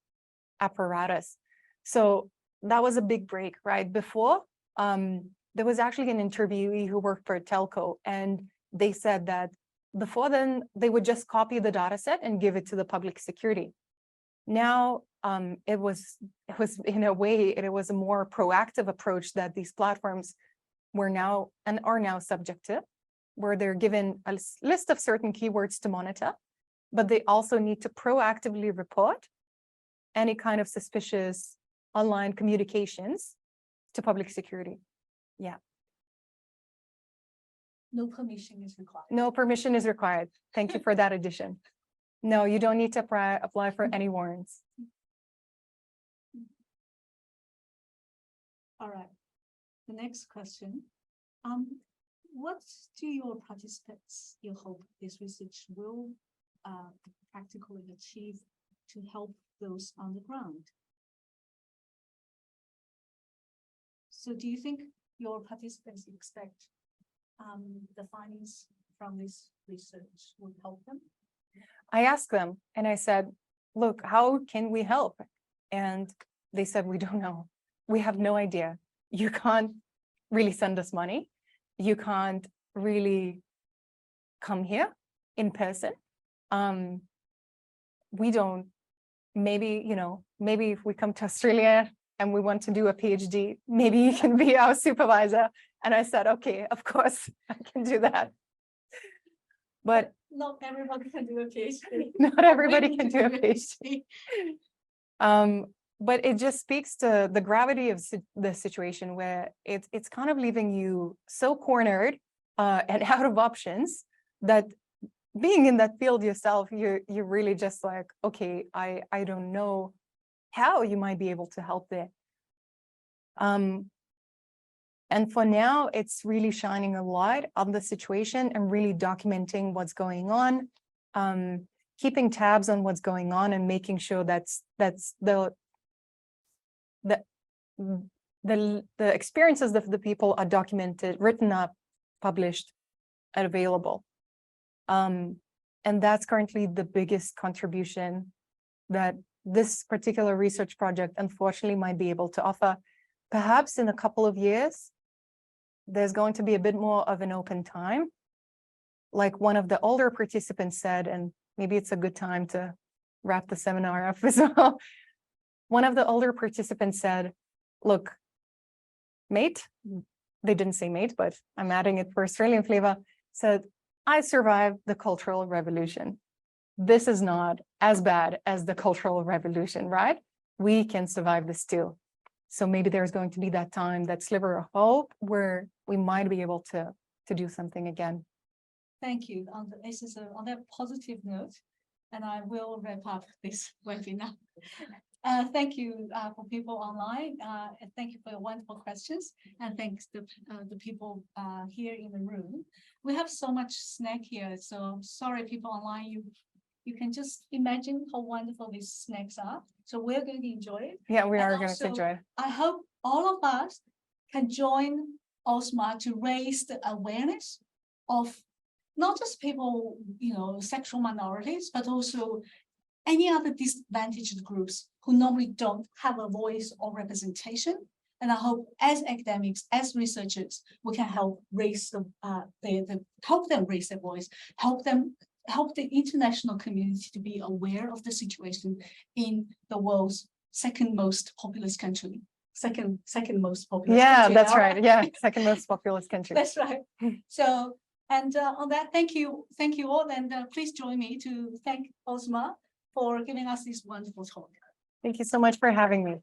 apparatus. So that was a big break, right? Before, there was actually an interviewee who worked for a telco, and they said that before then, they would just copy the data set and give it to the public security. Now, it was in a way, it was a more proactive approach that these platforms were now and are now subject to, where they're given a list of certain keywords to monitor, but they also need to proactively report any kind of suspicious online communications to public security. Yeah. No permission is required. No permission is required. Thank you for that addition. No, you don't need to apply for any warrants. All right. The next question. What do your participants, you hope this research will practically achieve to help those on the ground? So do you think your participants expect the findings from this research would help them? I asked them and I said, look, how can we help? And they said, we don't know. We have no idea. You can't really send us money. You can't really come here in person. We don't, maybe, you know, maybe if we come to Australia and we want to do a PhD, maybe you can be our supervisor. And I said, okay, of course I can do that. But not everybody can do a PhD. Not everybody can do a PhD. But it just speaks to the gravity of the situation, where it's kind of leaving you so cornered and out of options that being in that field yourself, you're really just like, okay, I don't know how you might be able to help there. And for now, it's really shining a light on the situation and really documenting what's going on, keeping tabs on what's going on, and making sure that's the experiences of the people are documented, written up, published, and available. And that's currently the biggest contribution that this particular research project, unfortunately, might be able to offer. Perhaps in a couple of years, there's going to be a bit more of an open time. Like one of the older participants said, and maybe it's a good time to wrap the seminar up as well. One of the older participants said, look, mate, they didn't say mate, but I'm adding it for Australian flavor, said, I survived the Cultural Revolution. This is not as bad as the Cultural Revolution, right? We can survive this too. So maybe there's going to be that time, that sliver of hope, where we might be able to do something again. Thank you. On that positive note, and I will wrap up this webinar. Thank you for people online. And thank you for your wonderful questions. And thanks to the people here in the room. We have so much snack here. So sorry, people online, you can just imagine how wonderful these snacks are. So we're going to enjoy it. Yeah, we And are going to also, enjoy it. I hope all of us can join Ausma to raise the awareness of not just people, you know, sexual minorities, but also any other disadvantaged groups who normally don't have a voice or representation. And I hope as academics, as researchers, we can help raise help them raise their voice, help the international community to be aware of the situation in the world's second most populous country. Second most populous country. That's now. right. Yeah, second most populous country. That's right. So, and on that, thank you all, and please join me to thank Ausma for giving us this wonderful talk. Thank you so much for having me.